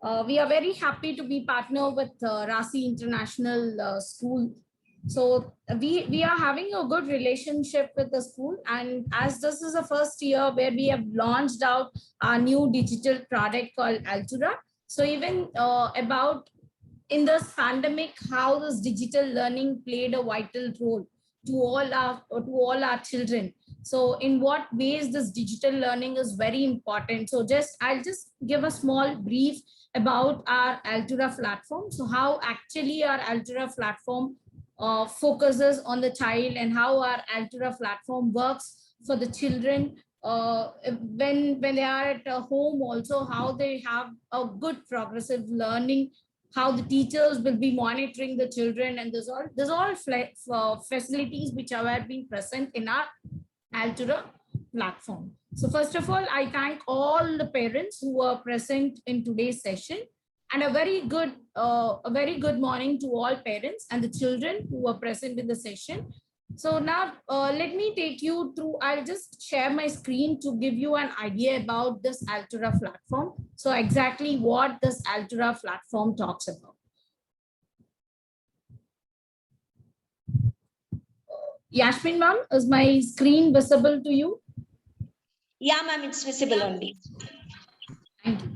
We are very happy to be partner with Rasi International School. So we are having a good relationship with the school, and as this is the first year where we have launched out our new digital product called Altura. So even about in this pandemic, how this digital learning played a vital role to all our children. So in what ways this digital learning is very important. So I'll just give a small brief about our Altura platform. So how actually our Altura platform focuses on the child, and how our Altura platform works for the children when they are at home, also how they have a good progressive learning, how the teachers will be monitoring the children, and there's all facilities which are being present in our Altura platform. So first of all, I thank all the parents who are present in today's session, and a very good morning to all parents and the children who are present in the session. So now let me take you through. I'll just share my screen to give you an idea about this Altura platform. So exactly what this Altura platform talks about. Yashmin ma'am, is my screen visible to you? Yeah, ma'am, it's visible only. Thank you.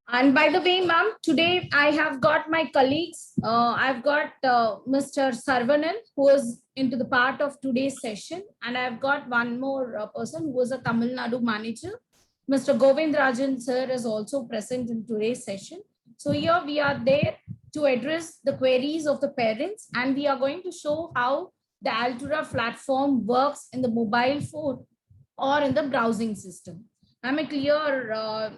And by the way, ma'am, today I have got my colleagues. I've got Mr. Sarvanan, who is into the part of today's session. And I've got one more person who is a Tamil Nadu manager. Mr. Govind Rajan sir is also present in today's session. So here we are there to address the queries of the parents, and we are going to show how the Altura platform works in the mobile phone or in the browsing system. Am I clear,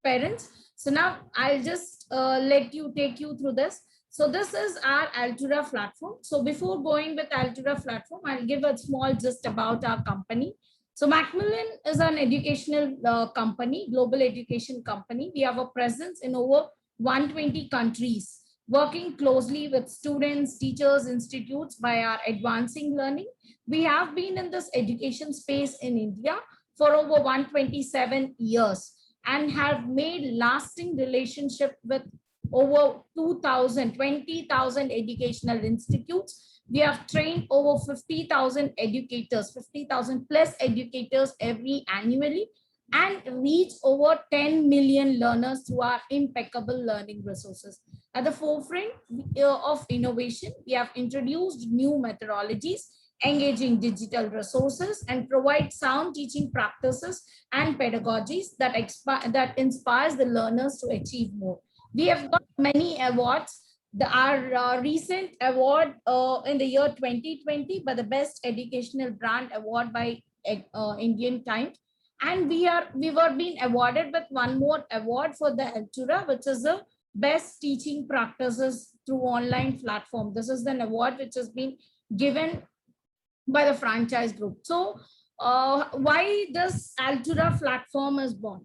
parents? So now I'll just take you through this. So this is our Altura platform. So before going with Altura platform, I'll give a small gist about our company. So Macmillan is an educational company, global education company. We have a presence in over 120 countries, working closely with students, teachers, institutes by our advancing learning. We have been in this education space in India for over 127 years and have made lasting relationship with over 20,000 educational institutes. We have trained over 50,000 educators, 50,000 plus educators annually, and reach over 10 million learners through our impeccable learning resources. At the forefront of innovation, we have introduced new methodologies, engaging digital resources, and provide sound teaching practices and pedagogies that inspires the learners to achieve more. We have got many awards. Our recent award in the year 2020 by the Best Educational Brand Award by Indian Times. And we were being awarded with one more award for the Altura, which is the Best Teaching Practices through Online Platform. This is an award which has been given by the franchise group. So why this Altura platform is bought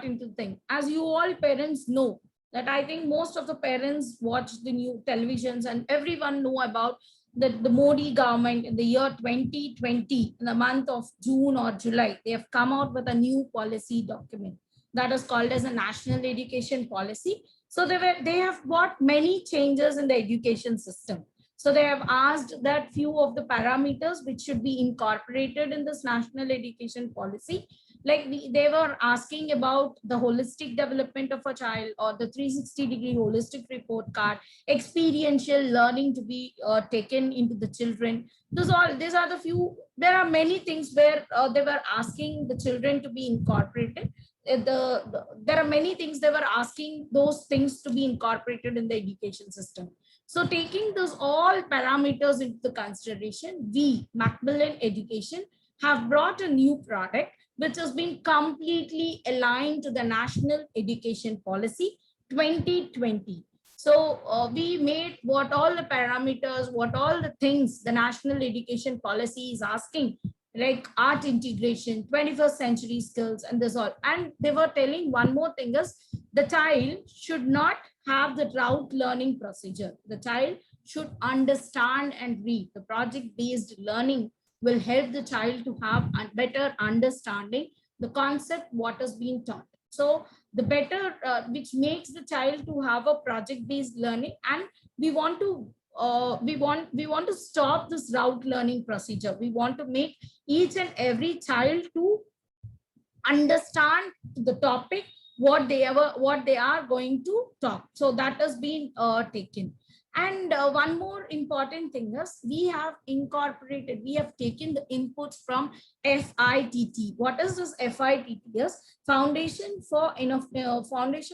into the thing? As you all parents know, that I think most of the parents watch the new televisions, and everyone know about the Modi government in the year 2020, in the month of June or July, they have come out with a new policy document that is called as a National Education Policy. So they have brought many changes in the education system. So they have asked that few of the parameters which should be incorporated in this National Education Policy, like they were asking about the holistic development of a child, or the 360-degree holistic report card, experiential learning to be taken into the children. These are the few. There are many things where they were asking the children to be incorporated. There are many things they were asking those things to be incorporated in the education system. So taking those all parameters into the consideration, we, Macmillan Education, have brought a new product which has been completely aligned to the National Education Policy 2020. So we made what all the parameters, what all the things the National Education Policy is asking, like art integration, 21st century skills, and this all. And they were telling one more thing is, the child should not have the route learning procedure. The child should understand and read. The project-based learning will help the child to have a better understanding the concept what is being taught. So the better, which makes the child to have a project based learning. And we want to stop this route learning procedure. We want to make each and every child to understand the topic, what they are going to talk. So that has been taken. And one more important thing is we have taken the inputs from FITT. What is this FITT? Is Foundation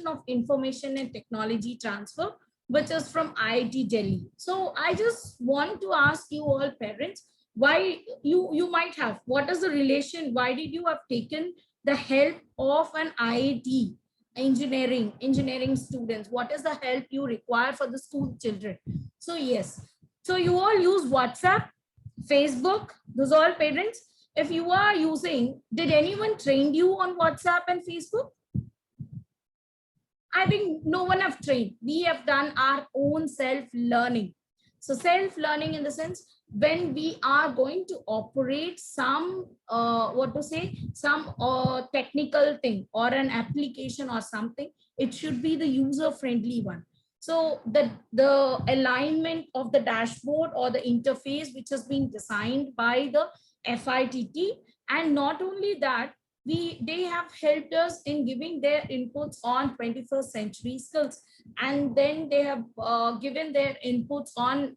of Information and Technology Transfer, which is from IIT Delhi. So I just want to ask you all parents, why you might have, what is the relation? Why did you have taken the help of an IIT engineering students? What is the help you require for the school children? So yes, so you all use WhatsApp, Facebook, those all parents. If you are using, did anyone train you on WhatsApp and Facebook? I think no one have trained. We have done our own self-learning. So self-learning in the sense, when we are going to operate some technical thing or an application or something, it should be the user-friendly one. So the alignment of the dashboard or the interface which has been designed by the FITT, and not only that, they have helped us in giving their inputs on 21st century skills, and then they have given their inputs on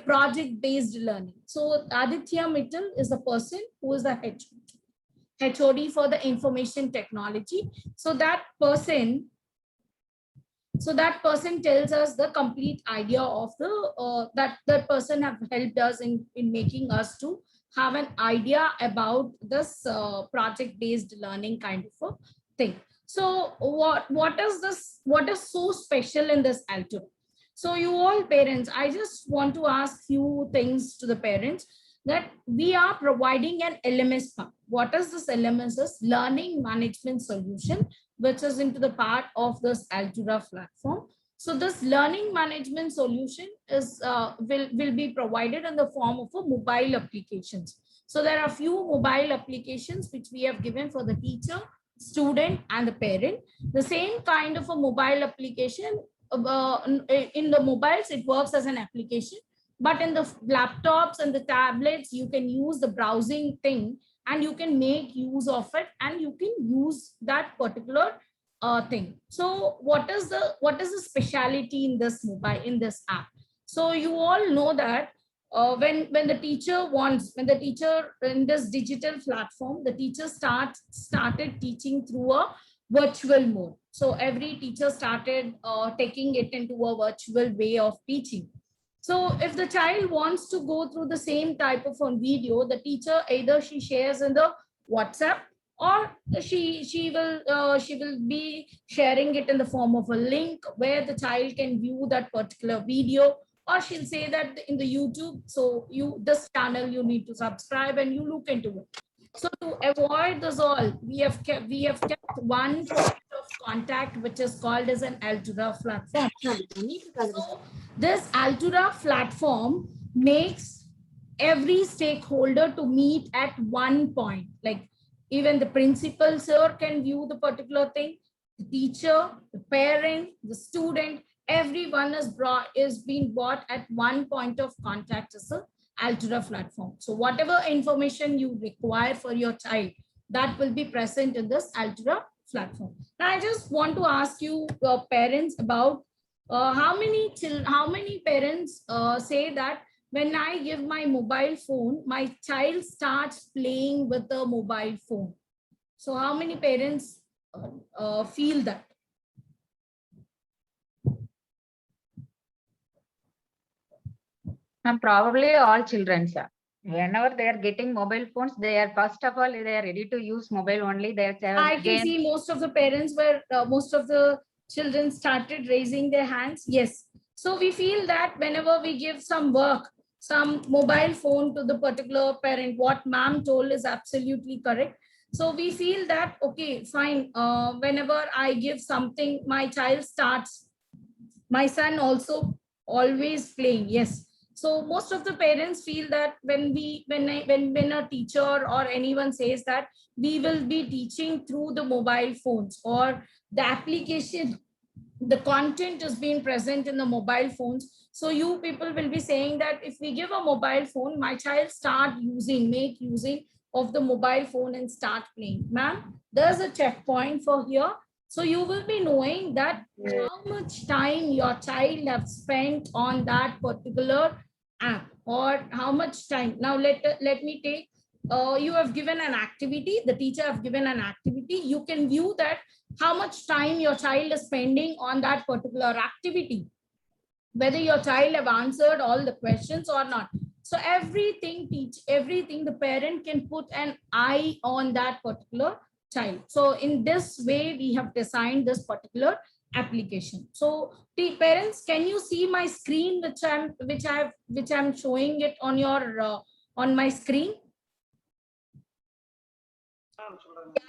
project based learning. So Aditya Mittal is the person who is the HOD for the information technology. So that person tells us the complete idea of the that person have helped us in making us to have an idea about this project based learning kind of a thing. So what is so special in this Altura? So you all parents, I just want to ask few things to the parents, that we are providing an LMS part. What is this LMS? Is learning management solution, which is into the part of this Altura platform. So this learning management solution is will be provided in the form of a mobile applications. So there are few mobile applications which we have given for the teacher, student, and the parent. The same kind of a mobile application, in the mobiles it works as an application, but in the laptops and the tablets you can use the browsing thing, and you can make use of it, and you can use that particular thing. So what is the speciality in this app? So you all know that when the teacher in this digital platform, the teacher started teaching through a virtual mode. So every teacher started taking it into a virtual way of teaching. So if the child wants to go through the same type of a video, the teacher either she shares in the WhatsApp, or she will be sharing it in the form of a link where the child can view that particular video, or she'll say that in the YouTube, so this channel you need to subscribe and you look into it. So to avoid this all, we have kept one point of contact which is called as an Altura platform. So this Altura platform makes every stakeholder to meet at one point. Like even the principal sir can view the particular thing, the teacher, the parent, the student, everyone is being brought at one point of contact as a Altura platform. So whatever information you require for your child, that will be present in this Altura platform. Now I just want to ask you parents about how many parents say that when I give my mobile phone, my child starts playing with the mobile phone. So how many parents feel that? And probably all children, sir. Whenever they are getting mobile phones, they are first of all they are ready to use mobile only. I can see most of the parents were most of the children started raising their hands. Yes. So we feel that whenever we give some work, some mobile phone to the particular parent, what ma'am told is absolutely correct. So we feel that, okay, fine. Whenever I give something, my child starts, my son also always playing. Yes. So most of the parents feel that when a teacher or anyone says that we will be teaching through the mobile phones, or the application, the content is being present in the mobile phones. So you people will be saying that if we give a mobile phone, my child make using of the mobile phone and start playing. Ma'am, there's a checkpoint for here. So you will be knowing that how much time your child have spent on that particular app, or how much time. Now let me take, you have given an activity, the teacher have given an activity. You can view that how much time your child is spending on that particular activity, whether your child have answered all the questions or not. So everything the parent can put an eye on that particular child. So in this way we have designed this particular application. So the parents, can you see my screen which I'm showing it on your on my screen?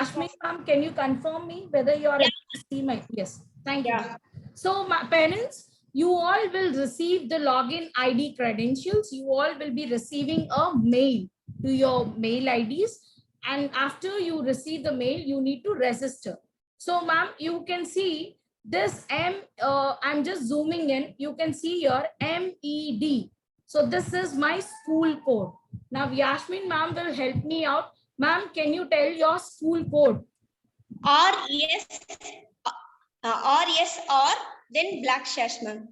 Yashmi ma'am, can you confirm me whether you are able to see my? Yes, thank you. Yeah. So my parents, you all will receive the login ID credentials. You all will be receiving a mail to your mail IDs. And after you receive the mail, you need to register. So ma'am, you can see this I'm just zooming in. You can see your MED. So this is my school code. Now Yashmin ma'am will help me out. Ma'am, can you tell your school code? RS or then black sash, ma'am.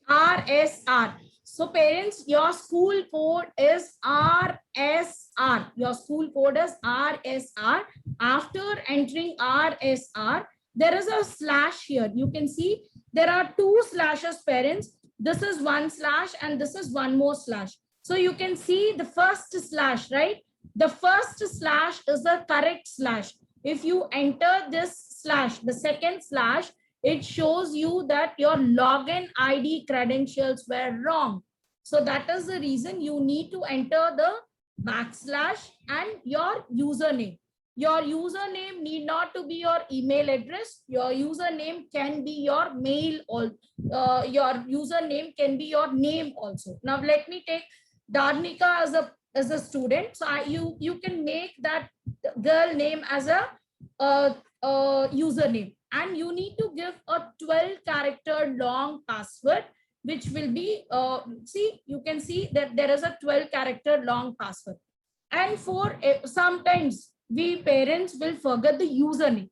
RSR. So parents, your school code is RSR. Your school code is RSR. After entering RSR, there is a slash here. You can see there are two slashes, parents. This is one slash and this is one more slash. So you can see the first slash, right? The first slash is the correct slash. If you enter this slash, the second slash, it shows you that your login ID credentials were wrong. So that is the reason you need to enter the backslash and your username. Your username need not to be your email address. Your username can be your mail, or your username can be your name also. Now let me take Darnika as a student. So you can make that girl name as a username, and you need to give a 12-character long password, which will be see, you can see that there is a 12-character long password. And for sometimes we parents will forget the username.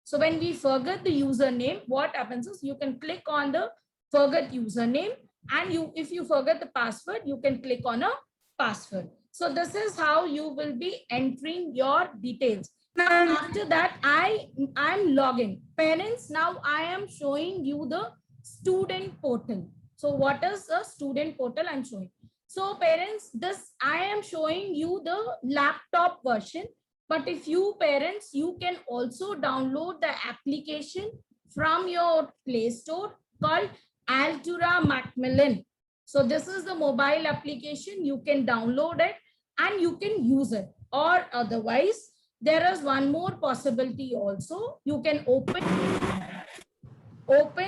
So when we forget the username, what happens is you can click on the forget username, and if you forget the password, you can click on a password. So this is how you will be entering your details. Now after that, I'm logging. Parents, now I am showing you the student portal. So what is the student portal I'm showing? So parents, this I am showing you the laptop version. But if you parents, you can also download the application from your Play Store called Altura Macmillan. So this is the mobile application. You can download it and you can use it. Or otherwise, there is one more possibility also. You can open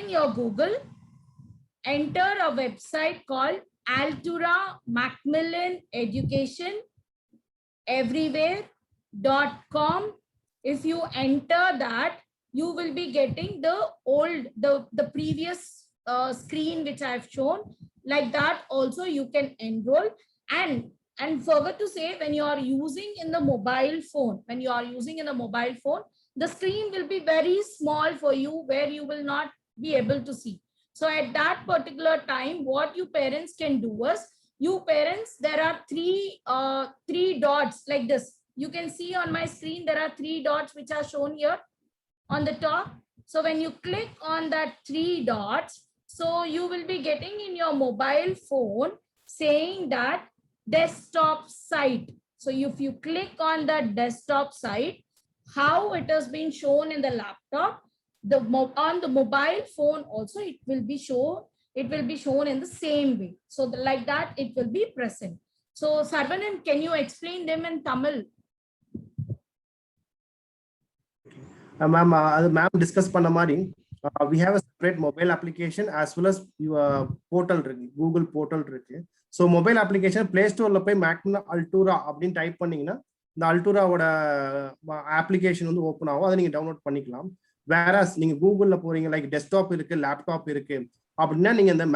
your Google, enter a website called Altura Macmillan Education Everywhere.com. If you enter that, you will be getting the previous screen which I have shown. Like that also you can enroll. And forgot to say, when you are using in the mobile phone, the screen will be very small for you, where you will not be able to see. So at that particular time, what you parents can do is, you parents, there are three dots like this. You can see on my screen, there are 3 dots which are shown here on the top. So when you click on that 3 dots, so you will be getting in your mobile phone saying that desktop site. So if you click on that desktop site, how it has been shown in the laptop, on the mobile phone also it will be shown in the same way. So like that it will be present. So Sarvanan, can you explain them in Tamil? Ma'am அது ma'am discuss பண்ண மாதிரி we have a separate mobile application as well as your portal, Google portal. So mobile application Play Store la poi Macmillan Altura அப்படினு type பண்ணீங்கன்னா இந்த அல்டூராவோட application வந்து open ஆகும். அதை நீங்க டவுன்லோட் பண்ணிக்கலாம். வேறஸ் நீங்க கூகுள்ல போறீங்க லைக் டெஸ்க்டாப் இருக்கு, லேப்டாப் இருக்கு அப்படின்னா நீங்க இந்த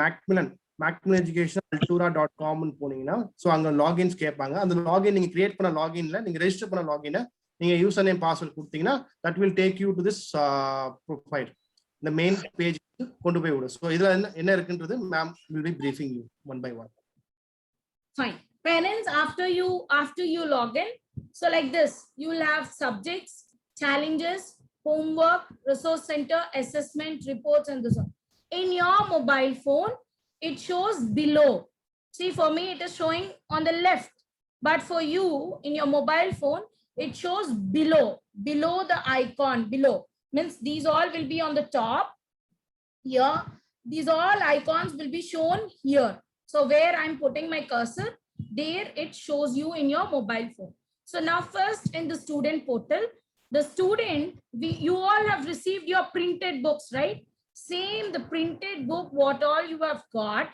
Macmillan education altura.com னு போனீங்கன்னா சோ அங்க லாகின்ஸ் கேட்பாங்க. அந்த லாகின் நீங்க கிரியேட் பண்ண லாகின்ல நீங்க ரெஜிஸ்டர் பண்ண லாகினை நீங்க யூசர் நேம் பாஸ்வேர்ட் கொடுத்தீங்கன்னா that will take you to this profile, the main page கொண்டு போய் விடும். சோ இதுல என்ன இருக்குன்றது ma'am will be briefing you one by one. Fine. Parents, after you log in, so like this, you will have subjects, challenges, homework, resource center, assessment, reports, and this one. In your mobile phone, it shows below. See, for me, it is showing on the left, but for you, in your mobile phone, it shows below the icon below. Means these all will be on the top here. These all icons will be shown here. So where I'm putting my cursor, there it shows you in your mobile phone. So now first in the student portal, the student, you all have received your printed books, right? Same, the printed book, what all you have got,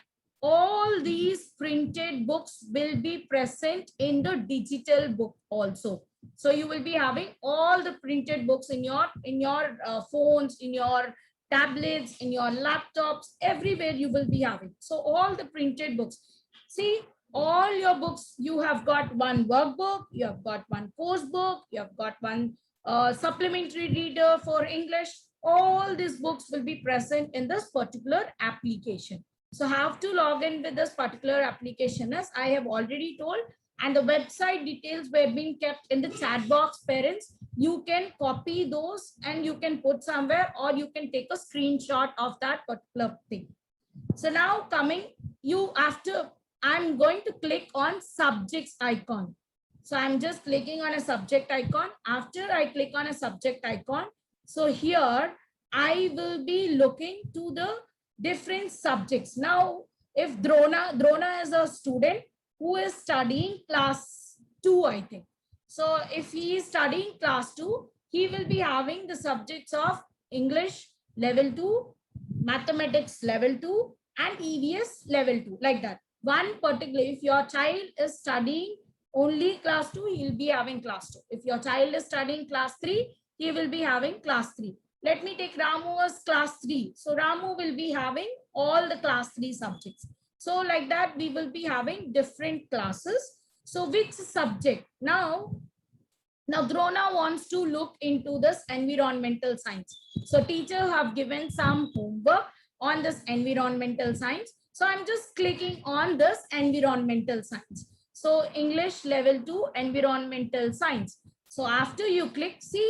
all these printed books will be present in the digital book also. So you will be having all the printed books in your phones, in your tablets, in your laptops, everywhere you will be having. So all the printed books. See, all your books, you have got one workbook, you have got one course book, you have got one supplementary reader for English. All these books will be present in this particular application. So have to log in with this particular application, as I have already told, and the website details were being kept in the chat box. Parents, you can copy those and you can put somewhere, or you can take a screenshot of that particular thing. So now coming, I'm going to click on subjects icon. So I'm just clicking on a subject icon. After I click on a subject icon, so here I will be looking to the different subjects. Now, if Drona is a student who is studying class 2, I think. So if he is studying class 2, he will be having the subjects of English level 2, mathematics level 2, and EVS level 2, like that. One particular, if your child is studying only class 2, he will be having class 2. If your child is studying class 3, he will be having class 3. Let me take Ramu as class 3. So Ramu will be having all the class 3 subjects. So like that, we will be having different classes. So which subject? Now Drona wants to look into this environmental science. So teacher have given some homework on this environmental science. So I'm just clicking on this environmental science. So English level 2 environmental science. So after you click, see,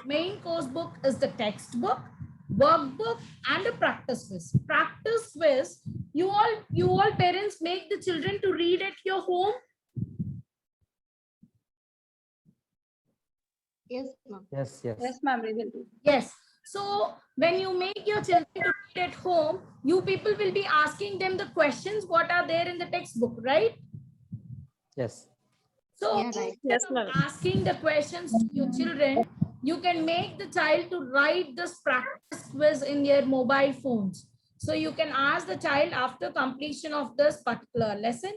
main course book is the textbook, workbook, and a practice quiz. Practice quiz, you all parents make the children to read at your home. Yes, ma'am. Yes, yes. Yes, ma'am. We will do. Yes. So when you make your children to read at home, you people will be asking them the questions what are there in the textbook, right? Yes. So Yeah, right. instead Yes, of ma'am. asking the questions to your children, you can make the child to write this practice quiz in their mobile phones. So you can ask the child after completion of this particular lesson,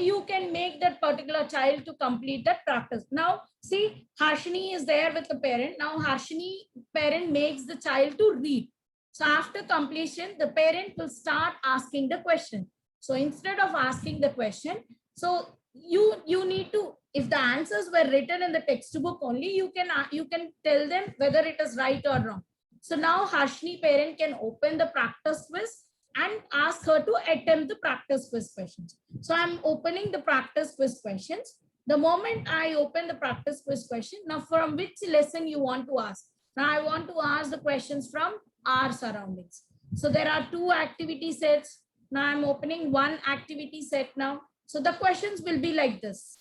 you can make that particular child to complete that practice. Now, see, Harshini is there with the parent. Now, Harshini parent makes the child to read. So after completion, the parent will start asking the question. So instead of asking the question, so you need to, if the answers were written in the textbook only, you can tell them whether it is right or wrong. So now Harshini parent can open the practice quiz and ask her to attempt the practice quiz questions. So I'm opening the practice quiz questions. The moment I open the practice quiz question, now from which lesson you want to ask? Now I want to ask the questions from our surroundings. So there are 2 activity sets. Now I'm opening one activity set now. So the questions will be like this.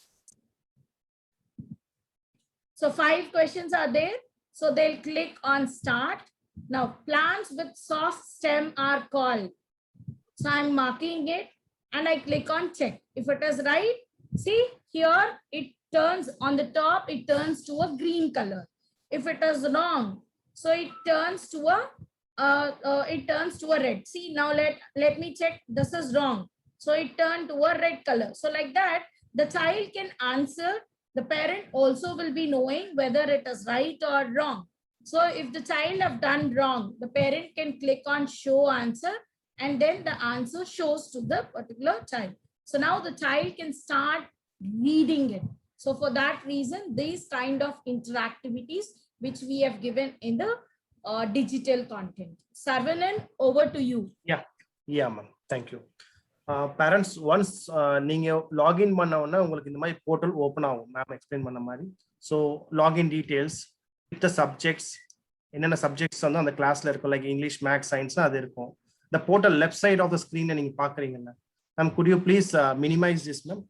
So 5 questions are there. So they'll click on start. Now plants with soft stem are called. So I'm marking it and I click on check. If it is right, see here it turns on the top, it turns to a green color. If it is wrong, So it turns to a red. See, now let me check. This is wrong. So it turned to a red color. So like that, the child can answer. The parent also will be knowing whether it is right or wrong. So if the child have done wrong, the parent can click on show answer, and then the answer shows to the particular child. So now the child can start reading it. So for that reason, these kind of interactivities which we have given in the digital content. Sarvanan, over to you. Yeah, ma'am. Thank you. Parents, once நீங்க login பண்ண உடனே உங்களுக்கு இந்த மாதிரி portal open ஆகும் ma'am explain பண்ண மாதிரி. So login details with subjects, என்னென்ன சப்ஜெக்ட்ஸ் வந்து அந்த கிளாஸ்ல இருக்கும், லைக் இங்கிலீஷ், மேக்ஸ், சயின்ஸ்னா அது இருக்கும். இந்த portal left side of the ஸ்க்ரீனை நீங்க பாக்குறீங்கல்ல ma'am, could you please minimise this ma'am?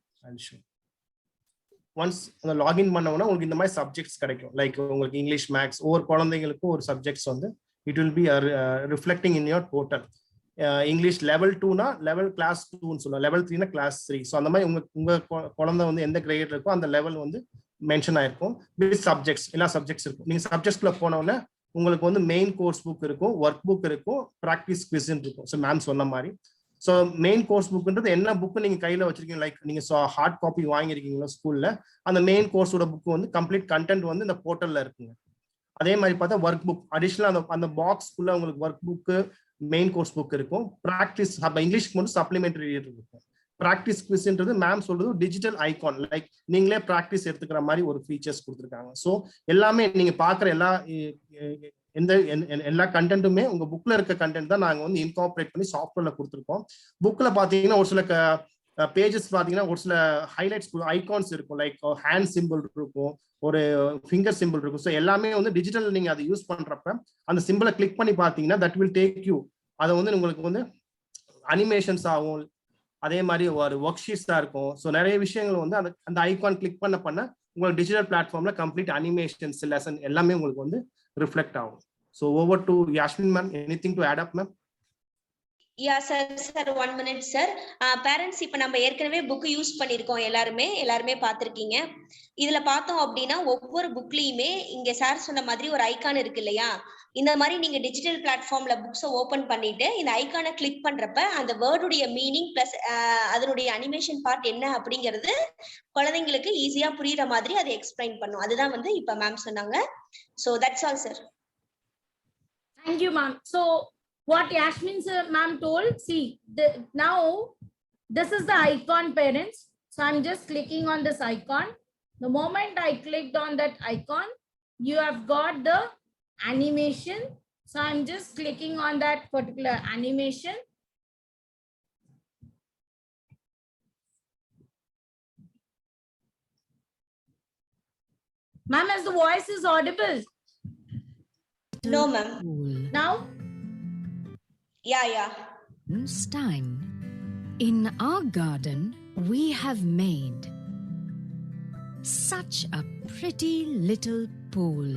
Once அந்த லாகின் பண்ண உடனே உங்களுக்கு இந்த மாதிரி சப்ஜெக்ட்ஸ் கிடைக்கும். லைக் உங்களுக்கு இங்கிலீஷ், மேக்ஸ், ஒவ்வொரு குழந்தைங்களுக்கும் ஒரு சப்ஜெக்ட்ஸ் வந்து it will be reflecting in your portal. English level 2னா லெவல் கிளாஸ் 2ன்னு சொல்லலாம், லெவல் 3னா கிளாஸ் 3. ஸோ அந்த மாதிரி உங்க குழந்தை வந்து எந்த கிரேட் இருக்கோ அந்த லெவல் வந்து மென்ஷன் ஆயிருக்கும். வித் சப்ஜெக்ட்ஸ், எல்லா சப்ஜெக்ட்ஸ் இருக்கும். நீங்க சப்ஜெக்ட்ஸ்ல போனோடனே உங்களுக்கு வந்து மெயின் கோர்ஸ் புக் இருக்கும், ஒர்க் புக் இருக்கும், ப்ராக்டிஸ் குவிஸ்ன்னு இருக்கும். ஸோ மேம் சொன்ன மாதிரி. ஸோ மெயின் கோர்ஸ் புக்ன்றது என்ன புக்கு நீங்க கையில வச்சிருக்கீங்க, லைக் நீங்க ஹார்ட் காப்பி வாங்கியிருக்கீங்களா ஸ்கூல்ல, அந்த மெயின் கோர்ஸோட புக் வந்து கம்ப்ளீட் கண்டென்ட் வந்து இந்த போர்ட்டல்ல இருக்குங்க. அதே மாதிரி பார்த்தா ஒர்க் புக் அடிஷனல் அந்த பாக்ஸ்க்குள்ள உங்களுக்கு work book, main course book இருக்கும். ப்ராக்டிஸ் இங்கிலீஷ்க்கு மட்டும் சப்ளிமெண்டரி இருக்கும். ப்ராக்டிஸ் குவிஸ்ன்றது மேம் சொல்றது டிஜிட்டல் ஐகான், லைக் நீங்களே ப்ராக்டிஸ் எடுத்துக்கிற மாதிரி ஒரு ஃபீச்சர்ஸ் கொடுத்துருக்காங்க. ஸோ எல்லாமே நீங்க பாக்குற எல்லா கண்டென்ட்டுமே உங்க புக்ல இருக்க கண்டென்ட் தான் நாங்க வந்து இன்கார்பரேட் பண்ணி சாஃப்ட்வேர்ல கொடுத்துருக்கோம். புக்ல பாத்தீங்கன்னா ஒரு சில பேஜஸ் பாத்தீங்கன்னா ஒரு சில ஹைலைட்ஸ் ஐகான்ஸ் இருக்கும், லைக் ஹேண்ட் சிம்பிள் இருக்கும், ஒரு ஃபிங்கர் சிம்பிள் இருக்கும். ஸோ எல்லாமே வந்து டிஜிட்டல் நீங்க அதை யூஸ் பண்றப்ப அந்த சிம்பிளை கிளிக் பண்ணி பாத்தீங்கன்னா தட் வில் டேக் யூ, அதை வந்து உங்களுக்கு வந்து அனிமேஷன்ஸ் ஆகும், அதே மாதிரி ஒரு ஒர்க் ஷீட்ஸா இருக்கும். ஸோ நிறைய விஷயங்கள் வந்து அந்த ஐகான் கிளிக் பண்ண உங்களுக்கு டிஜிட்டல் பிளாட்ஃபார்ம்ல கம்ப்ளீட் அனிமேஷன்ஸ் லெசன் எல்லாமே உங்களுக்கு வந்து ரிஃப்ளெக்ட் ஆகும். So over to Yasmin ma'am, anything to add up ma'am? Yeah sir 1 minute sir. Parents, இப்ப நம்ம ஏற்கனவே புக் யூஸ் பண்ணிருக்கோம், எல்லாருமே பார்த்திருக்கீங்க. இதுல பார்த்தோம் அப்படின்னா ஒவ்வொரு புக்லயுமே இங்க சார் சொன்ன மாதிரி ஒரு ஐகான் இருக்கு இல்லையா? இந்த மாதிரி நீங்க டிஜிட்டல் பிளாட்ஃபார்ம்ல புக்ஸை ஓபன் பண்ணிட்டு இந்த ஐகானை கிளிக் பண்றப்ப அந்த வேர்டுடைய மீனிங் பிளஸ் அதனுடைய அனிமேஷன் பார்ட் என்ன அப்படிங்கிறது குழந்தைங்களுக்கு ஈஸியா புரியுற மாதிரி அதை எக்ஸ்பிளைன் பண்ணும். அதுதான் வந்து இப்ப மேம் சொன்னாங்க. So that's all sir. Thank you ma'am. So what Yasmin ma'am told, see now this is the icon parents. So I'm just clicking on this icon. The moment I clicked on that icon, you have got the animation. So I'm just clicking on that particular animation. Ma'am, as the voice is audible? No ma'am. Now? Yeah. Stein. In our garden, we have made such a pretty little pool,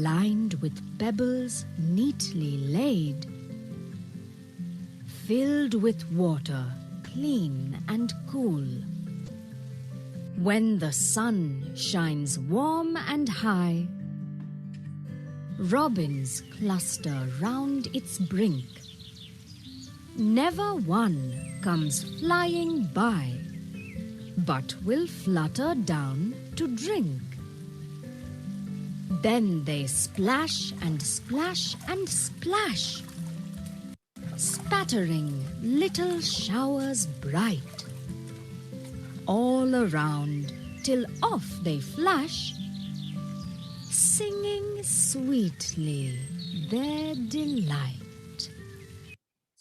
lined with pebbles neatly laid, filled with water, clean and cool. When the sun shines warm and high, robins cluster round its brink. Never one comes flying by, but will flutter down to drink. Then they splash and splash and splash, spattering little showers bright all around till off they flash, singing sweetly their delight.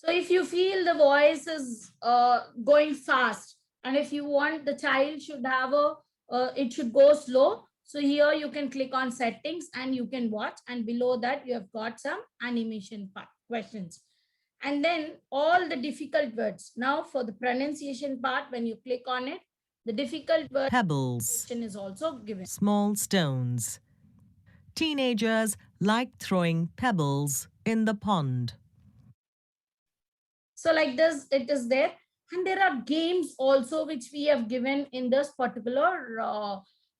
So if you feel the voice is going fast, and if you want the child should have it should go slow, so here you can click on settings and you can watch, and below that you have got some animation part questions, and then all the difficult words. Now for the pronunciation part, when you click on it, the difficult word Pebbles. is also given. Small stones. Teenagers like throwing pebbles in the pond. So like this, it is there. And there are games also which we have given in this particular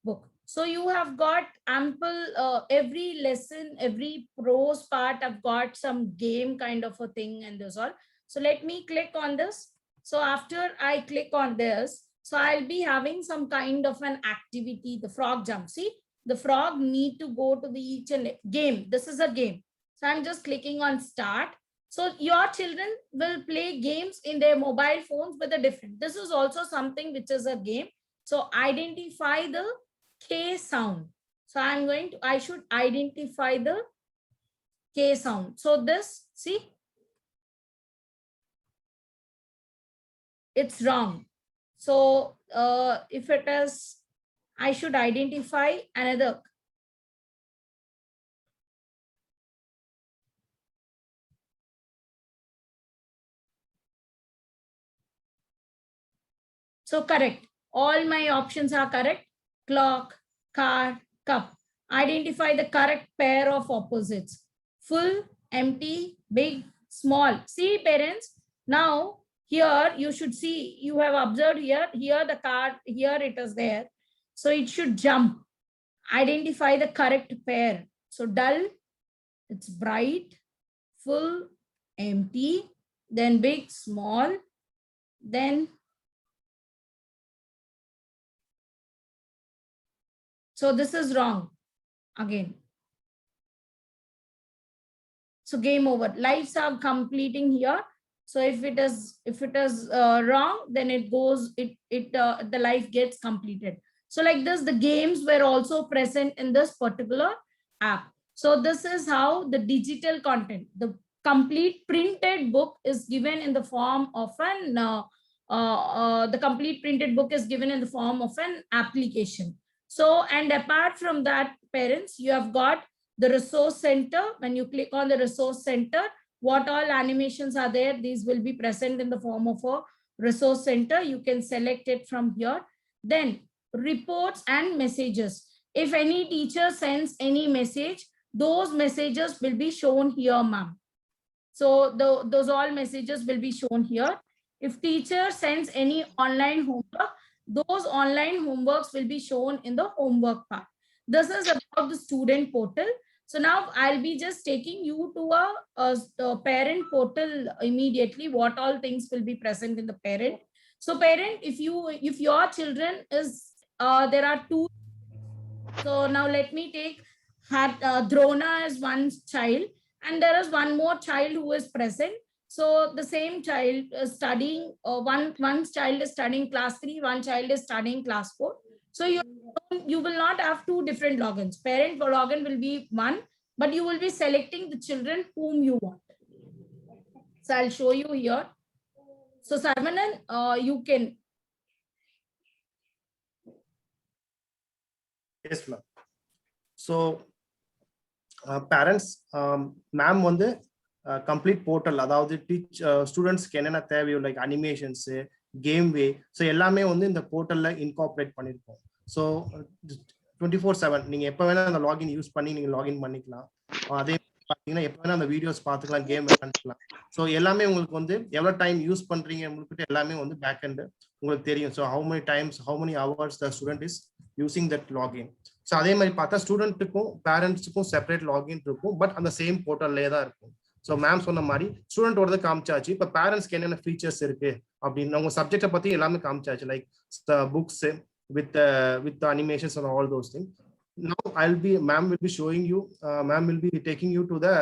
book. So you have got ample, every lesson, every prose part, I've got some game kind of a thing and this all. So let me click on this. So after I click on this, so I'll be having some kind of an activity, the frog jump. See, the frog need to go to the each and game. This is a game. So I'm just clicking on start. So your children will play games in their mobile phones with a different. This is also something which is a game. So identify the K sound. So I should identify the K sound. So this, see, it's wrong. So if it is, I should identify another. So correct. All my options are correct. Clock, car, cup. Identify the correct pair of opposites. Full, empty, big, small. See, parents, now here you should see, you have observed here the car, here it is there. So it should jump. Identify the correct pair. So dull, it's bright, full, empty, then big, small, then so this is wrong again. So game over. Lives are completing here. So if it is wrong, then it goes. The life gets completed. So like this, the games were also present in this particular app. So this is how the digital content, the complete printed book is given in the form of an. The complete printed book is given in the form of an application. So, and apart from that, parents, you have got the resource center. When you click on the resource center, what all animations are there, these will be present in the form of a resource center. You can select it from here. Then reports and messages. If any teacher sends any message, those messages will be shown here, ma'am. So those all messages will be shown here. If teacher sends any online homework, those online homeworks will be shown in the homework part. This is about the student portal. So now I'll be just taking you to a parent portal immediately. What all things will be present in the parent. So parent, if your children is, there are two. So now let me take Drona as one child, and there is one more child who is present. So the same child is studying, one child is studying class 3, one child is studying class 4. So you will not have two different logins. Parent login will be one, but you will be selecting the children whom you want. So I'll show you here. So Sarvanan, you can. Yes, ma'am. So parents, ma'am வந்து complete portal, அதாவது ஸ்டூடெண்ட்ஸ்க்கு என்னென்ன தேவையோ like animations, game வே, so எல்லாமே வந்து இந்த போர்ட்டல்ல incorporate பண்ணியிருக்கோம். So 24/7 நீங்க எப்போ வேணா அந்த லாகின் யூஸ் பண்ணி நீங்க லாகின் பண்ணிக்கலாம். அதே பார்த்தீங்கன்னா எப்போ வேணா அந்த வீடியோஸ் பார்த்துக்கலாம், கேம் விளையாண்டுக்கலாம். ஸோ எல்லாமே உங்களுக்கு வந்து எவ்வளோ டைம் யூஸ் பண்றீங்க உங்களுக்கு எல்லாமே வந்து பேக் எண்ட் உங்களுக்கு தெரியும். So how many hours the student is using that login. So அதே மாதிரி பார்த்தா ஸ்டூடெண்ட்டுக்கும் பேரண்ட்ஸுக்கும் செப்பரேட் லாகின் இருக்கும், பட் அந்த சேம் போர்ட்டல்லே தான் இருக்கும். ஸோ மேம் சொன்ன மாதிரி ஸ்டூடெண்டோட காமிச்சாச்சு. இப்போ பேரண்ட்ஸ்க்கு என்னென்ன ஃபீச்சர்ஸ் இருக்கு அப்படின்னு உங்க சப்ஜெக்டை பத்தி எல்லாமே காமிச்சாச்சு, like books with animations and all those things. Now ma'am will be showing you, ma'am will be taking you to the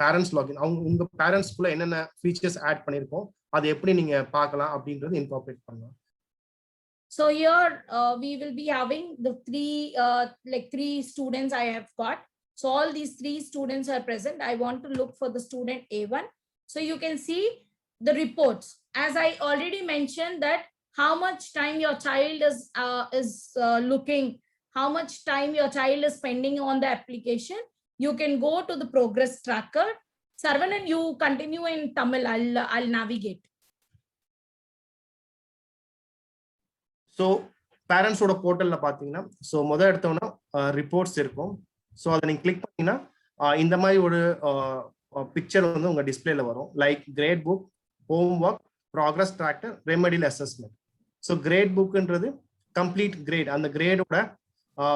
parents login. உங்க பேரண்ட்ஸ் குள்ள என்னென்ன ஃபீச்சர்ஸ் ஆட் பண்ணிருக்கோம், அது எப்படி நீங்க பார்க்கலாம் அப்படின்றது இன்கார்பரேட் பண்ணலாம். So here we will be having the three students I have got. So all these 3 students are present. I want to look for the student A1. So you can see the reports. As I already mentioned that how much time your child is looking, how much time your child is spending on the application. You can go to the progress tracker. Sarvanan, you continue in Tamil. I'll navigate. So பேரண்ட்ஸோட போர்ட்டல்ல பார்த்தீங்கன்னா, so முதல் எடுத்தோம்னா reports இருக்கும். So அதை நீங்கள் click பண்ணீங்கன்னா இந்த மாதிரி ஒரு பிக்சர் வந்து உங்கள் டிஸ்பிளேல வரும், like grade book, home work, progress tracker, remedial assessment. So grade புக்ன்றது கம்ப்ளீட் கிரேட், அந்த கிரேடோட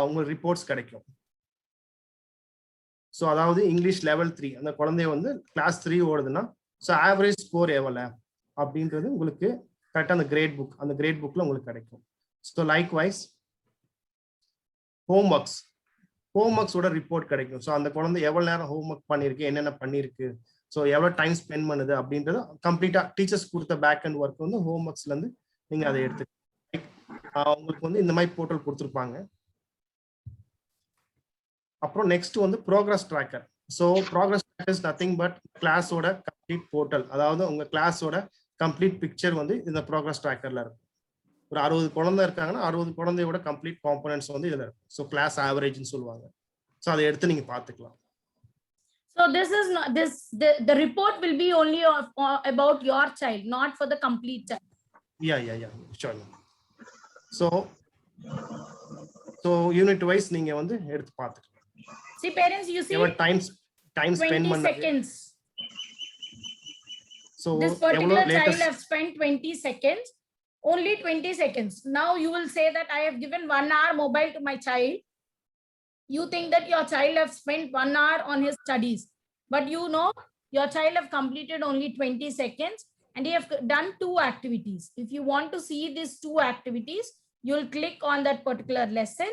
உங்களுக்கு ரிப்போர்ட்ஸ் கிடைக்கும். ஸோ அதாவது இங்கிலீஷ் லெவல் 3 அந்த குழந்தைய வந்து கிளாஸ் 3 ஓடுதுன்னா ஸோ ஆவரேஜ் ஸ்கோர் எவ்வளோ அப்படின்றது உங்களுக்கு கரெக்டாக அந்த கிரேட் புக்கில் உங்களுக்கு கிடைக்கும். ஸோ லைக் வைஸ் ஹோம்ஒர்க்ஸோட ரிப்போர்ட் கிடைக்கும். ஸோ அந்த குழந்தை எவ்வளோ நேரம் ஹோம்ஒர்க் பண்ணியிருக்கு, என்னென்ன பண்ணியிருக்கு, ஸோ எவ்வளோ டைம் ஸ்பெண்ட் பண்ணுது அப்படின்றது கம்ப்ளீட்டாக டீச்சர்ஸ் கொடுத்த பேக் அண்ட் ஒர்க் வந்து ஹோம்ஒர்க்ஸ்லேருந்து நீங்கள் அதை எடுத்து உங்களுக்கு வந்து இந்த மாதிரி போர்ட்டல் கொடுத்துருப்பாங்க. அப்புறம் நெக்ஸ்ட் வந்து progress tracker. So progress tracker is nothing but கிளாஸோட கம்ப்ளீட் போர்ட்டல். அதாவது உங்க கிளாஸோட கம்ப்ளீட் பிக்சர் வந்து இந்த ப்ரோக்ரஸ் ட்ராக்கர்ல இருக்கும். ஒரு 60 குழந்தை இருக்காங்கன்னா 60 குழந்தையோட கம்ப்ளீட் காம்பனன்ட்ஸ் வந்து இதுல இருக்கும். ஸோ கிளாஸ் ஆவரேஜ்னு சொல்லுவாங்க. ஸோ அதை எடுத்து நீங்க பாத்துக்கலாம். So this is not the report will be only about your child, not for the complete child. Yeah, sure. So unit wise நீங்க வந்து எடுத்து பாத்துக்கலாம். See parents, you see your time spend 20 seconds. So this particular child have spent 20 seconds, only 20 seconds. Now you will say that I have given 1 hour mobile to my child. You think that your child have spent 1 hour on his studies, but you know your child have completed only 20 seconds and he have done 2 activities. If you want to see these 2 activities, you will click on that particular lesson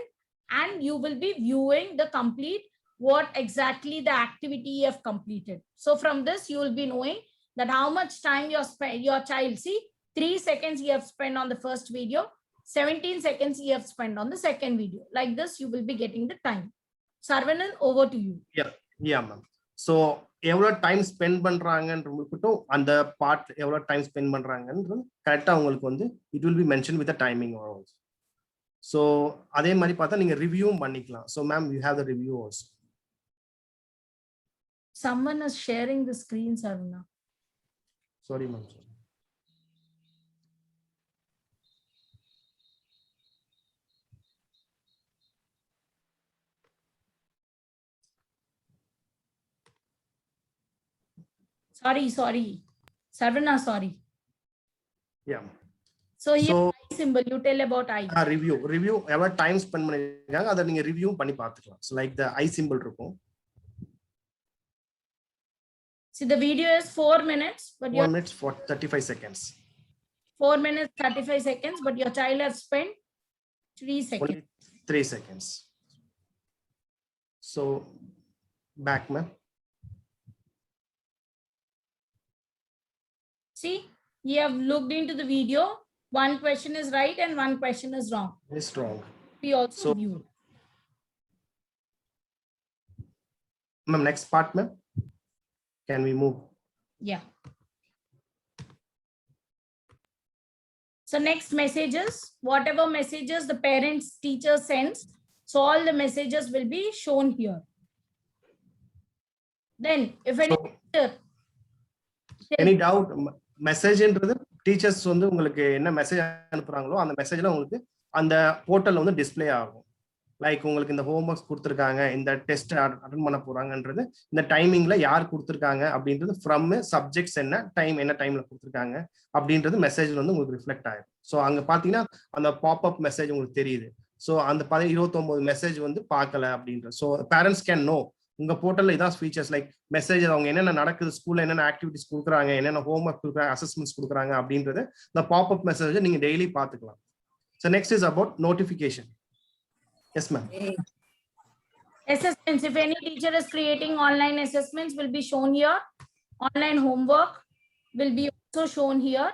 and you will be viewing the complete what exactly the activity you have completed. So from this you will be knowing that how much time your child, see 3 seconds you have spent on the first video, 17 seconds you have spent on the second video. Like this you will be getting the time. Sarvanan, over to you. Yeah ma'am. So எவ்வளவு time spend பண்றாங்கன்றது அந்த part எவ்வளவு time spend பண்றாங்கன்றது கரெக்டா உங்களுக்கு வந்து it will B mention with timing also. So அதே மாதிரி பார்த்தா நீங்க ரிவ்யூவும் பண்ணிக்கலாம். So ma'am you have the review also. Someone is sharing the screen, Sarvana. Sorry ma'am. Sorry. Sarvana, sorry. Yeah. So here I symbol, you tell about I. Review எவ்வளவு time spend பண்ணிருக்காங்க அதை நீங்க review பண்ணி பார்த்துக்கலாம். So like the I symbol இருக்கும். See, the video is 4 minutes, but 4 minutes for 35 seconds. 4 minutes, 35 seconds, but your child has spent 3 seconds. Only 3 seconds. So, back, ma'am. See, you have looked into the video. One question is right and one question is wrong. It's wrong. We also viewed. Ma'am, next part, ma'am. Can we move? Yeah. So next messages, whatever messages the parents, teacher sends, so all the messages will be shown here. Then if any doubt, message என்றது teachers வந்து உங்களுக்கு என்ன message அனுப்புறாங்களோ அந்த மெசேஜ்ல உங்களுக்கு அந்த போர்ட்டல்ல வந்து display ஆகும். லைக் உங்களுக்கு இந்த ஹோம்ஒர்க்ஸ் கொடுத்துருக்காங்க, இந்த டெஸ்ட் அட்டன் பண்ண போறாங்கன்றது, இந்த டைமிங்ல யார் கொடுத்துருக்காங்க அப்படின்றது, ஃப்ரம் சப்ஜெக்ட்ஸ் என்ன டைம்ல கொடுத்துருக்காங்க அப்படின்றது மெசேஜ்ல வந்து உங்களுக்கு ரிஃப்ளெக்ட் ஆகும். ஸோ அங்க பாத்தீங்கன்னா அந்த பாப்அப் மெசேஜ் உங்களுக்கு தெரியுது. ஸோ அந்த 29 மெசேஜ் வந்து பார்க்கல அப்படின்றது. ஸோ பேரண்ட்ஸ் கேன் நோ உங்க போர்ட்டல்ல இதான் ஃபீச்சர்ஸ், லைக் மெசேஜ் அவங்க என்னென்ன நடக்குது, ஸ்கூல்ல என்னென்ன ஆக்டிவிட்டிஸ் கொடுக்குறாங்க, என்னென்ன ஹோம்ஒர்க் கொடுக்குறாங்க, அசஸ்மெண்ட்ஸ் கொடுக்குறாங்க அப்படின்றது இந்த பாப்அப் மெசேஜ் நீங்க டெய்லி பார்த்துக்கலாம். So next is about notification. Yes, ma'am. Assessments, if any teacher is creating online assessments, will be shown here. Online homework will be also shown here.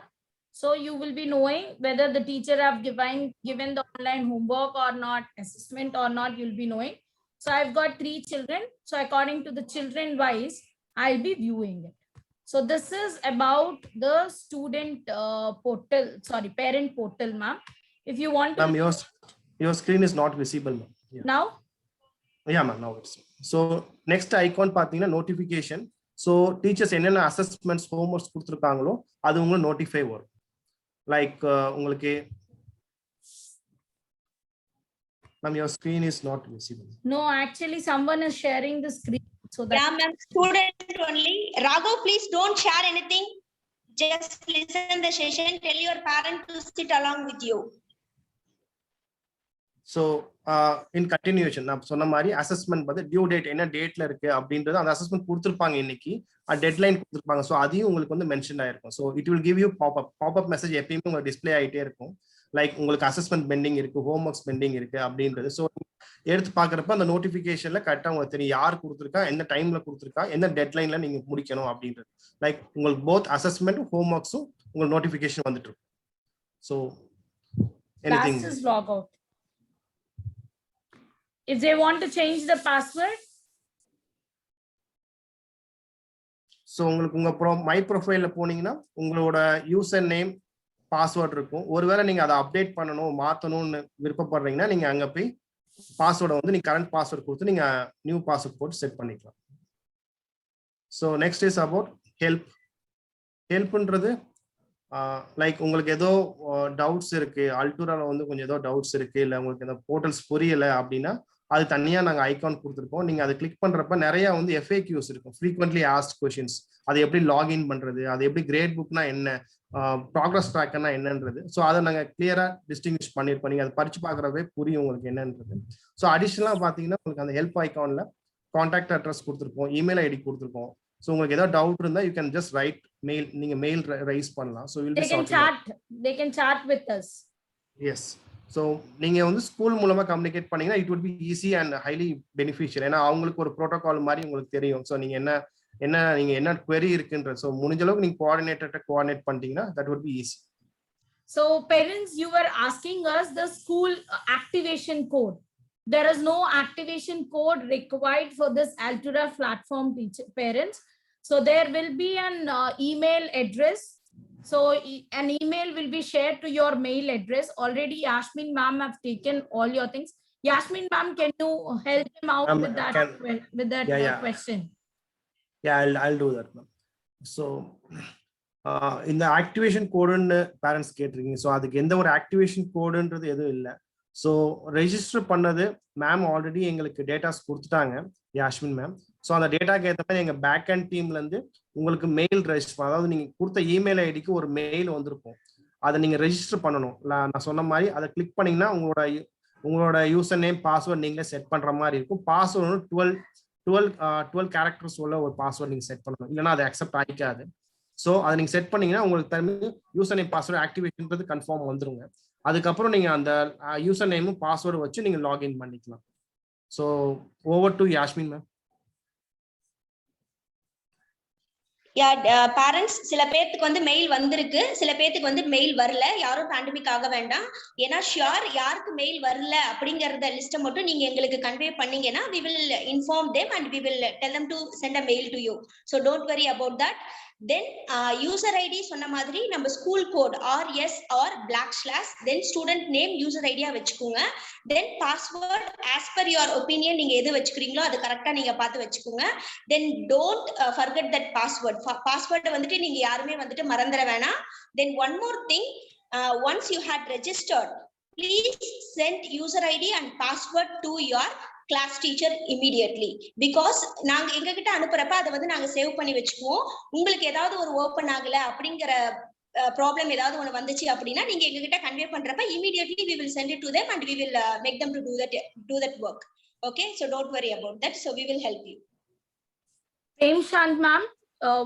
So you will be knowing whether the teacher have given the online homework or not, assessment or not, you'll be knowing. So I've got 3 children. So according to the children wise, I'll be viewing it. So this is about the student portal, sorry, parent portal, ma'am. If you want to... Ma'am, your screen is not visible, ma'am. Yeah. Now? Yeah, ma'am, now it's. So next icon பாத்தீங்கன்னா notification. So teachers என்னென்ன assessments, homeworks கொடுத்துருக்காங்களோ அது உங்களுக்கு notify வரும். Like உங்களுக்கு ma'am, your screen is not visible. No, actually someone is sharing the screen. So that... Yeah, ma'am, student only. Raghav, please don't share anything. Just listen the session. Tell your parent to sit along with you. So in continuation நான் சொன்ன மாதிரி assessment பார்த்து due date என்ன டேட்ல இருக்கு அப்படின்றது அந்த assessment கொடுத்துருப்பாங்க இன்னைக்கு, டெட்லைன் கொடுத்துருப்பாங்க. ஸோ அதையும் உங்களுக்கு வந்து மென்ஷன் ஆயிருக்கும். So it will give you pop-up message எப்பயுமே உங்களுக்கு டிஸ்பிளே ஆகிட்டே இருக்கும். லைக் உங்களுக்கு அசஸ்மெண்ட் பெண்டிங் இருக்கு, ஹோம் ஒர்க்ஸ் பெண்டிங் இருக்கு அப்படின்றது. ஸோ எடுத்து பார்க்குறப்ப அந்த நோட்டிஃபிகேஷன்ல கரெக்டாக உங்களுக்கு தெரியும் யார் கொடுத்துருக்கா, எந்த டைம்ல கொடுத்துருக்கா, எந்த டெட்லைன்ல நீங்க முடிக்கணும் அப்படின்றது. லைக் உங்களுக்கு போத் அசஸ்மெண்ட் ஹோம் ஒர்க்ஸும் உங்களுக்கு நோட்டிஃபிகேஷன் வந்துட்டு இருக்கும். So anything. Classes log out. If they want to change the password, so உங்களுக்கு உங்க மை ப்ரொஃபைல்ல போனீங்கன்னா உங்களோட யூசர் நேம் பாஸ்வேர்ட் இருக்கும். ஒருவேளை நீங்க அதை அப்டேட் பண்ணணும் மாற்றணும்னு விருப்பப்படுறீங்கன்னா நீங்க அங்க போய் பாஸ்வேர்டை வந்து நீங்க கரண்ட் பாஸ்வேர்ட் கொடுத்து நீங்க நியூ பாஸ்வேர்ட் போட்டு செட் பண்ணிக்கலாம். So next is about help. ஹெல்ப்ன்றது லைக் உங்களுக்கு ஏதோ டவுட்ஸ் இருக்கு, அல்டூரால வந்து கொஞ்சம் ஏதோ டவுட்ஸ் இருக்கு, இல்லை உங்களுக்கு இந்த போர்ட்டல்ஸ் புரியலை அப்படின்னா அது தனியா நாங்க ஐகான் கொடுத்துருப்போம். நீங்க அதை கிளிக் பண்றப்ப நிறைய வந்து FAQs இருக்கும், ஃப்ரீக்வென்ட்லி ஆஸ்க்ட் கொஸ்டின்ஸ். அதை எப்படி லாகின் பண்றது, அது எப்படி கிரேட் புக்னா என்ன, ப்ராக்ரஸ் ட்ராக்கர்னா என்னன்றது. ஸோ அதை நாங்கள் கிளியரா டிஸ்டிங்விஷ் பண்ணிருப்போம். நீங்க அதை படிச்சு பார்க்குறவே புரியும் உங்களுக்கு என்னன்றது. ஸோ அடிஷனலாக பார்த்தீங்கன்னா உங்களுக்கு அந்த ஹெல்ப் ஐகான்ல கான்டாக்ட் அட்ரஸ் கொடுத்துருப்போம், இமெயில் ஐடி கொடுத்துருப்போம். ஸோ உங்களுக்கு ஏதாவது டவுட் இருந்தா you can just write mail, நீங்க மெயில் ரைஸ் பண்ணலாம். So they can chat with us. Yes. So நீங்க வந்து ஸ்கூல் மூலமா கம்யூனிகேட் பண்ணீங்கன்னா it would be easy and highly beneficial. ஏன்னா அவங்களுக்கு ஒரு ப்ரோட்டோகால் மாதிரி உங்களுக்கு தெரியும். ஸோ நீங்க நீங்க என்ன query இருக்குன்றது. ஸோ முடிஞ்ச அளவுக்கு நீங்க கோஆர்டினேட் பண்ணிட்டீங்கன்னா that would be easy. So parents, you were asking us the school activation code. There is no activation code required for this Altura platform, parents. So there will be an email address. So an email will be shared to your mail address. Already Yasmin ma'am have taken all your things. Yasmin ma'am, can you help him out with that question? Yeah, I'll do that, ma'am. So இந்த activation கோடுன்னு parents கேட்டிருக்கீங்க. So அதுக்கு எந்த ஒரு activation கோடுன்றது எதுவும் இல்லை. So register பண்ணது ma'am already எங்களுக்கு datas கொடுத்துட்டாங்க, யாஸ்மின் மேம். ஸோ அந்த டேட்டாக்கு ஏற்ற மாதிரி எங்கள் பேக் அண்ட் டீம்ல இருந்து உங்களுக்கு மெயில் ரெஜிஸ்டர், அதாவது நீங்க கொடுத்த இமெயில் ஐடிக்கு ஒரு மெயில் வந்திருக்கும், அதை நீங்க ரெஜிஸ்டர் பண்ணணும். நான் சொன்ன மாதிரி அதை கிளிக் பண்ணீங்கன்னா உங்களோட யூசர் நேம் பாஸ்வேர்ட் நீங்களே செட் பண்ற மாதிரி இருக்கும். பாஸ்வேர்டு 12 கேரக்டர்ஸ் உள்ள ஒரு பாஸ்வேர்ட் நீங்க செட் பண்ணணும், இல்லைன்னா அதை அக்செப்ட் ஆகிக்காது. ஸோ அதை நீங்க செட் பண்ணீங்கன்னா உங்களுக்கு திரும்பி யூசர் நேம் பாஸ்வேர்டு ஆக்டிவேஷன்றது கன்ஃபார்ம் வந்துருங்க. அதுக்கப்புறம் நீங்க அந்த யூசர் நேமும் பாஸ்வேர்டு வச்சு நீங்க லாகின் பண்ணிக்கலாம். So over to Yasmin ma'am. Parents சில பேர்த்துக்கு வந்து மெயில் வந்திருக்கு, சில பேர்த்துக்கு வந்து மெயில் வரல. யாரும் பேண்டமிக் ஆக வேண்டாம். ஏன்னா ஷியோர் யாருக்கு மெயில் வரல அப்படிங்கறத லிஸ்ட்டை மட்டும் நீங்க எங்களுக்கு கன்வே பண்ணீங்கன்னா we will inform them and we will tell them to send a mail to you. So don't worry about that. Then user ID சொன்ன மாதிரி நம்ம school code RS or /, then student name user ID வச்சுக்கோங்க. Then password as per your opinion நீங்க எது வச்சுக்கிறீங்களோ அது கரெக்டா நீங்க பார்த்து வச்சுக்கோங்க. Then don't forget that password. பாஸ்வேர்டை வந்துட்டு நீங்க யாருமே வந்துட்டு மறந்துட வேணாம். Then one more thing, once you had registered, please send user ID and password to your class teacher immediately, because நாங்க எங்க கிட்ட அனுப்புறப்ப அதை வந்து நாங்க சேவ் பண்ணி வச்சுக்குவோம். உங்களுக்கு ஏதாவது ஒரு ஓபன் ஆகல அப்படிங்கிற ப்ராப்ளம் ஏதாவது ஒன்று வந்துச்சு அப்படின்னா நீங்க எங்க கிட்ட கன்வே பண்றப்ப immediately we will send it to them and we will make them to do that work. Okay, so don't worry about that. So we will help you. Prem Shant ma'am,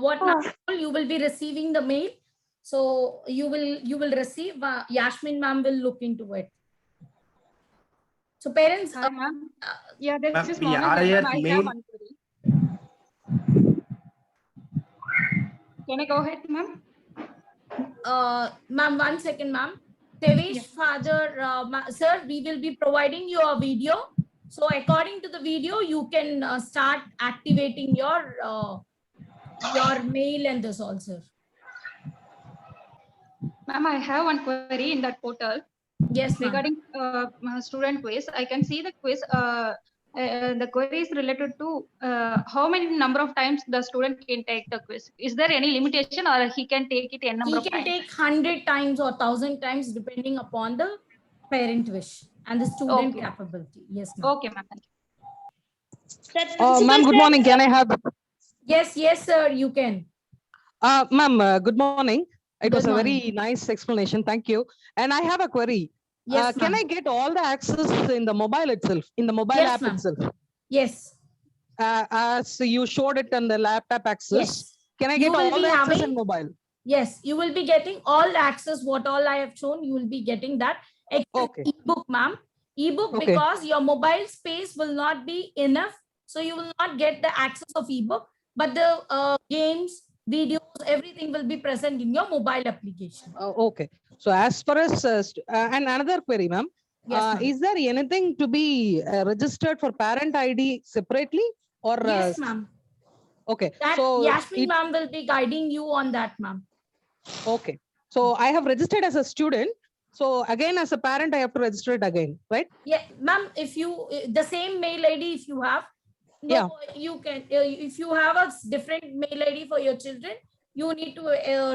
what now you will be receiving the mail. So you will receive, Yasmin ma'am will look into it. So parents, yeah, that's just one. I have one query. Can I go ahead, ma'am? Ma'am, 1 second, ma'am. Devesh father, sir, we will be providing you a video. So according to the video, you can start activating your mail and this also. Ma'am, I have one query in that portal. Yes, regarding student quiz. I can see the quiz. The query is related to how many number of times the student can take the quiz. Is there any limitation, or he can take it a number of times? He can take 100 times or 1,000 times depending upon the parent wish and the student capability. Yes, ma'am. Okay, ma'am. Ma'am, good morning. Can I have? Yes, sir. You can. Ma'am, good morning. It was a very nice explanation. Thank you. And I have a query. Yes, can ma'am. I get all the access in the mobile itself, in the mobile Yes, app ma'am. itself? Yes. As you showed it on the laptop access, Yes. can I You get will all be the access having- in mobile? Yes, you will be getting all access, what all I have shown, you will be getting that. Except Okay. ebook, ma'am. Ebook, Okay. because your mobile space will not be enough. So you will not get the access of ebook, but the games, videos, everything will be present in your mobile application. Okay. So as far as, and another query, ma'am. Yes, ma'am. Is there anything to be registered for parent ID separately or? Yes, ma'am. Okay. That So Yasmin ma'am will be guiding you on that, ma'am. okay. So I have registered as a student. So again, as a parent, I have to register it again, right? Yeah, ma'am, if you, the same mail ID, if you have, no, Yeah. you can, if you have a different mail ID for your children, you need to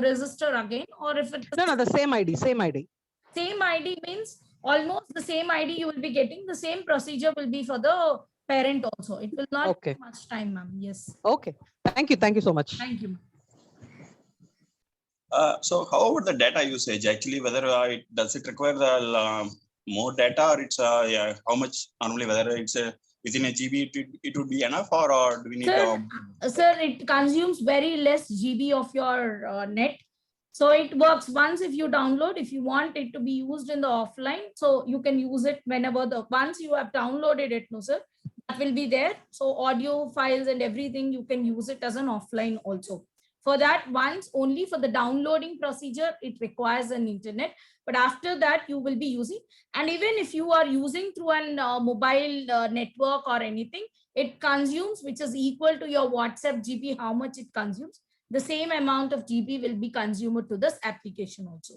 register again, or if it's No, the same ID, same ID. same ID means almost the same ID you will be getting, the same procedure will be for the parent also. It will not Okay. take much time, ma'am. Yes. Okay. Thank you. Thank you so much. Thank you, ma'am. So how about the data usage? Actually, whether does it require the more data, or it's yeah, how much normally, whether it's within a GB, it would be enough, or do we need Sir, it consumes very less GB of your net. So it works once if you download, if you want it to be used in the offline, so you can use it whenever once you have downloaded it, no sir, that will be there. So audio files and everything, you can use it as an offline also. For that, once only for the downloading procedure, it requires an internet, but after that you will be using, and even if you are using through an mobile network or anything, it consumes, which is equal to your WhatsApp GB, how much it consumes, the same amount of GB will be consumed to this application also.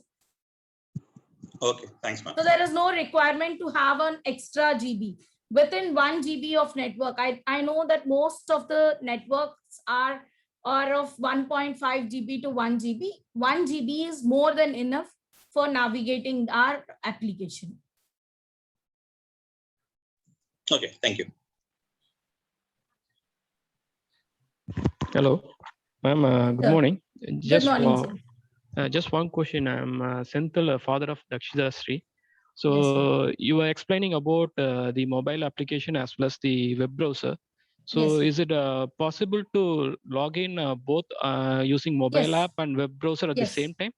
Okay, thanks, ma'am. So there is no requirement to have an extra GB. Within 1 GB of network, I know that most of the networks are of 1.5 GB to 1 GB. 1 GB is more than enough for navigating our application. Okay, thank you. Hello, ma'am. Good Sir. morning. Good morning, sir. Just one question. I'm Senthil, father of Dakshida Sri. So Yes, you were explaining about the mobile application as well as the web browser. So Yes. is it possible to log in both using mobile Yes. app and web browser at the Yes. same time?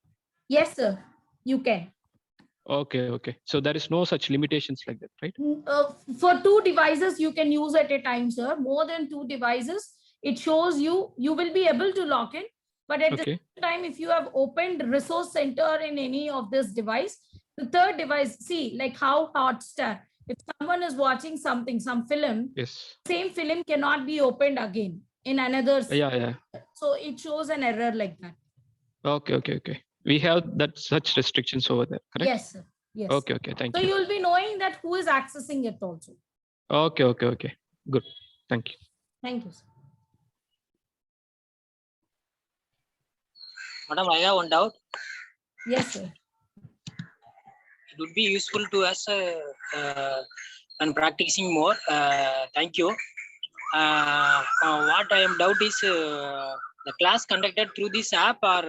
Yes, sir. You can. Okay, okay. So there is no such limitations like that, right? For 2 devices, you can use at a time, sir. More than 2 devices, it shows you will be able to log in. But at the Okay. same time, if you have opened resource center in any of this device, the third device, see, like how Hotstar, if someone is watching something, some film, Yes. same film cannot be opened again in another. Yeah. So it shows an error like that. Okay. We have that such restrictions over there, correct? Yes, sir. Yes. Okay. Thank So you. you will be knowing that who is accessing it also. Okay. Good. Thank you. Thank you, sir. Madam, I have one doubt. Yes, sir. It would be useful to us and practicing more. Thank you. What I am doubt is the class conducted through this app or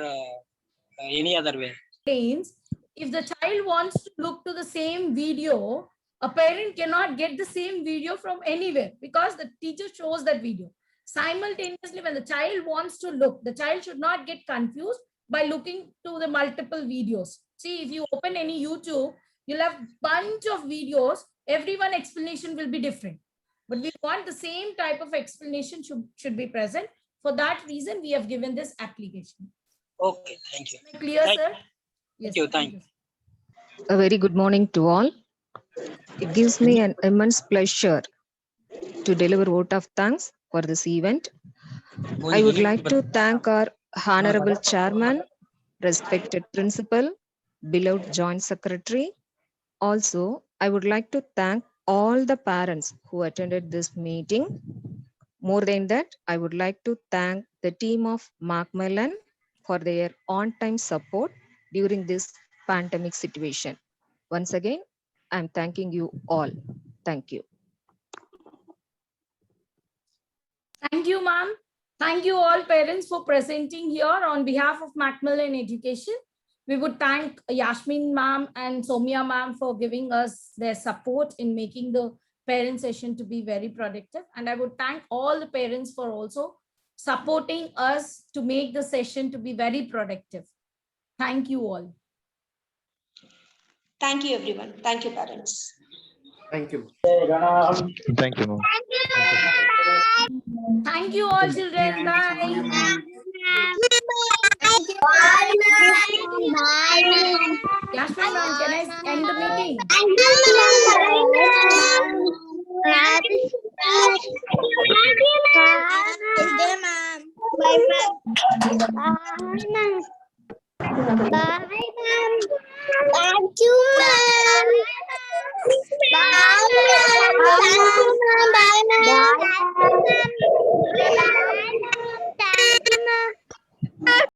any other way. If the child wants to look to the same video, a parent cannot get the same video from anywhere because the teacher shows that video. Simultaneously, when the child wants to look, the child should not get confused by looking to the multiple videos. See, if you open any YouTube, you'll have bunch of videos. Everyone explanation will be different. But we want the same type of explanation should be present. For that reason, we have given this application. Okay, thank you. Clear, sir? Yes, Thank you. A very good morning to all. It gives me an immense pleasure to deliver vote of thanks for this event. I would like to thank our Honorable Chairman, respected Principal, beloved Joint Secretary. Also, I would like to thank all the parents who attended this meeting. More than that, I would like to thank the team of Macmillan for their on-time support during this pandemic situation. Once again, I'm thanking you all. Thank you. Thank you, ma'am. Thank you all parents for presenting here on behalf of Macmillan Education. We would thank Yasmin ma'am and Somya ma'am for giving us their support in making the parent session to be very productive. And I would thank all the parents for also supporting us to make the session to be very productive. Thank you all. Thank you, everyone. Thank you, parents. Thank you. Thank you, ma'am. Thank you all, children. Bye. Yasmin ma'am, can I end the meeting? Bye, ma'am. Thank you, ma'am. Bye, ma'am. Bye, ma'am. Bye, ma'am.